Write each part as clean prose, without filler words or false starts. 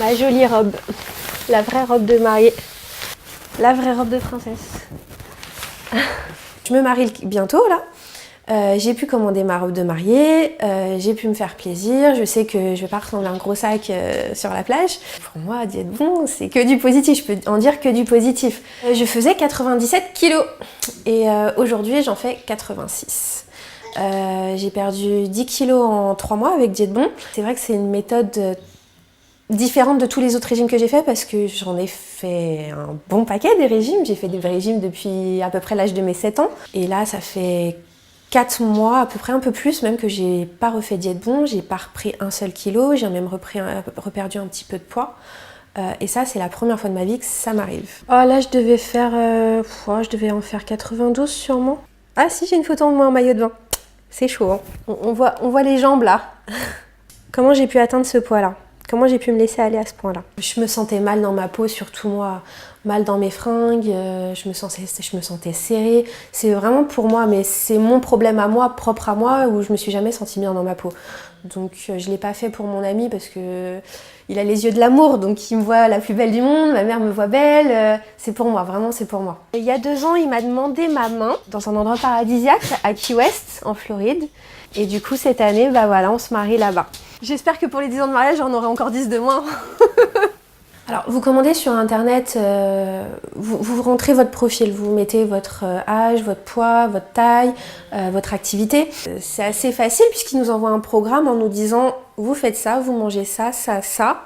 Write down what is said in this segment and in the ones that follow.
Ma jolie robe, la vraie robe de mariée, la vraie robe de princesse. Je me marie bientôt là. J'ai pu commander ma robe de mariée, j'ai pu me faire plaisir, je sais que je vais pas ressembler à un gros sac sur la plage. Pour moi, Diète Bon, c'est que du positif, je peux en dire que du positif. Je faisais 97 kilos et aujourd'hui j'en fais 86. J'ai perdu 10 kilos en 3 mois avec Diète Bon. C'est vrai que c'est une méthode différente de tous les autres régimes que j'ai fait parce que j'en ai fait un bon paquet des régimes. J'ai fait des régimes depuis à peu près l'âge de mes 7 ans. Et là, ça fait 4 mois, à peu près un peu plus, même que j'ai pas refait Diète Bon, j'ai pas repris un seul kilo, j'ai même reperdu un petit peu de poids. Et ça, c'est la première fois de ma vie que ça m'arrive. Oh là, je devais faire... je devais en faire 92 sûrement. Ah si, j'ai une photo de moi en maillot de bain. C'est chaud, hein. On voit les jambes là. Comment j'ai pu atteindre ce poids-là? Comment j'ai pu me laisser aller à ce point-là? Je me sentais mal dans ma peau, surtout moi, mal dans mes fringues, je me sentais serrée. C'est vraiment pour moi, mais c'est mon problème à moi, propre à moi, où je me suis jamais sentie bien dans ma peau. Donc je l'ai pas fait pour mon ami parce que il a les yeux de l'amour, donc il me voit la plus belle du monde, ma mère me voit belle, c'est pour moi, vraiment c'est pour moi. Il y a 2 ans, il m'a demandé ma main dans un endroit paradisiaque à Key West, en Floride. Et du coup, cette année, bah voilà, on se marie là-bas. J'espère que pour les 10 ans de mariage, j'en aurai encore 10 de moins. Alors, vous commandez sur internet, vous rentrez votre profil, vous mettez votre âge, votre poids, votre taille, votre activité. C'est assez facile puisqu'ils nous envoient un programme en nous disant vous faites ça, vous mangez ça, ça, ça,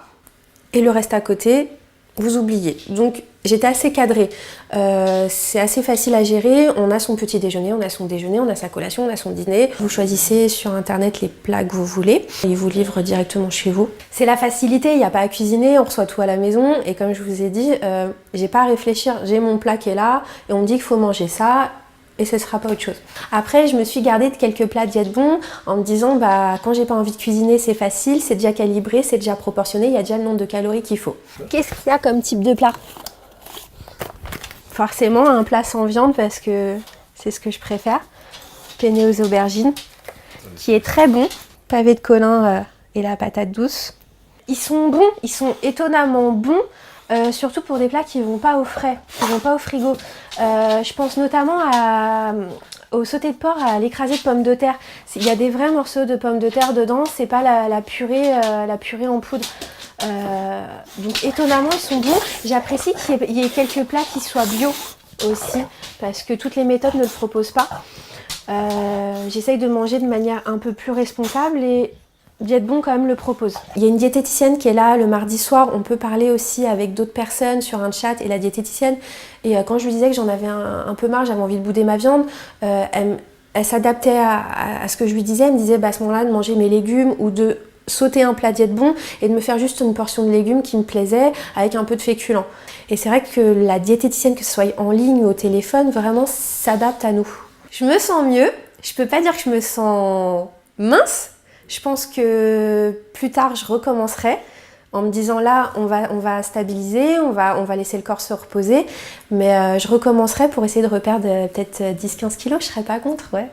et le reste à côté, vous oubliez. Donc j'étais assez cadrée. C'est assez facile à gérer. On a son petit déjeuner, on a son déjeuner, on a sa collation, on a son dîner. Vous choisissez sur internet les plats que vous voulez. Ils vous livrent directement chez vous. C'est la facilité, il n'y a pas à cuisiner, on reçoit tout à la maison. Et comme je vous ai dit, j'ai pas à réfléchir. J'ai mon plat qui est là et on me dit qu'il faut manger ça. Et ce sera pas autre chose. Après, je me suis gardée de quelques plats Diète Bon en me disant bah quand j'ai pas envie de cuisiner, c'est facile, c'est déjà calibré, c'est déjà proportionné, il y a déjà le nombre de calories qu'il faut. Qu'est-ce qu'il y a comme type de plat? Forcément un plat sans viande parce que c'est ce que je préfère. Penne aux aubergines, qui est très bon. Pavé de colin et la patate douce. Ils sont bons, ils sont étonnamment bons. Surtout pour des plats qui vont pas au frais, qui vont pas au frigo. Je pense notamment au sauté de porc, à l'écrasé de pommes de terre. Il y a des vrais morceaux de pommes de terre dedans, c'est pas la purée en poudre. Donc étonnamment ils sont bons. J'apprécie qu'il y ait quelques plats qui soient bio aussi, parce que toutes les méthodes ne le proposent pas. J'essaye de manger de manière un peu plus responsable et Diète Bon quand même le propose. Il y a une diététicienne qui est là le mardi soir, on peut parler aussi avec d'autres personnes sur un chat et la diététicienne. Et quand je lui disais que j'en avais un peu marre, j'avais envie de bouder ma viande, elle s'adaptait à ce que je lui disais, elle me disait bah, à ce moment-là de manger mes légumes ou de sauter un plat Diète Bon et de me faire juste une portion de légumes qui me plaisait avec un peu de féculents. Et c'est vrai que la diététicienne, que ce soit en ligne ou au téléphone, vraiment s'adapte à nous. Je me sens mieux, je peux pas dire que je me sens mince. Je pense que plus tard, je recommencerai en me disant là, on va stabiliser, on va laisser le corps se reposer. Mais je recommencerai pour essayer de reperdre peut-être 10-15 kilos, je serais pas contre, ouais.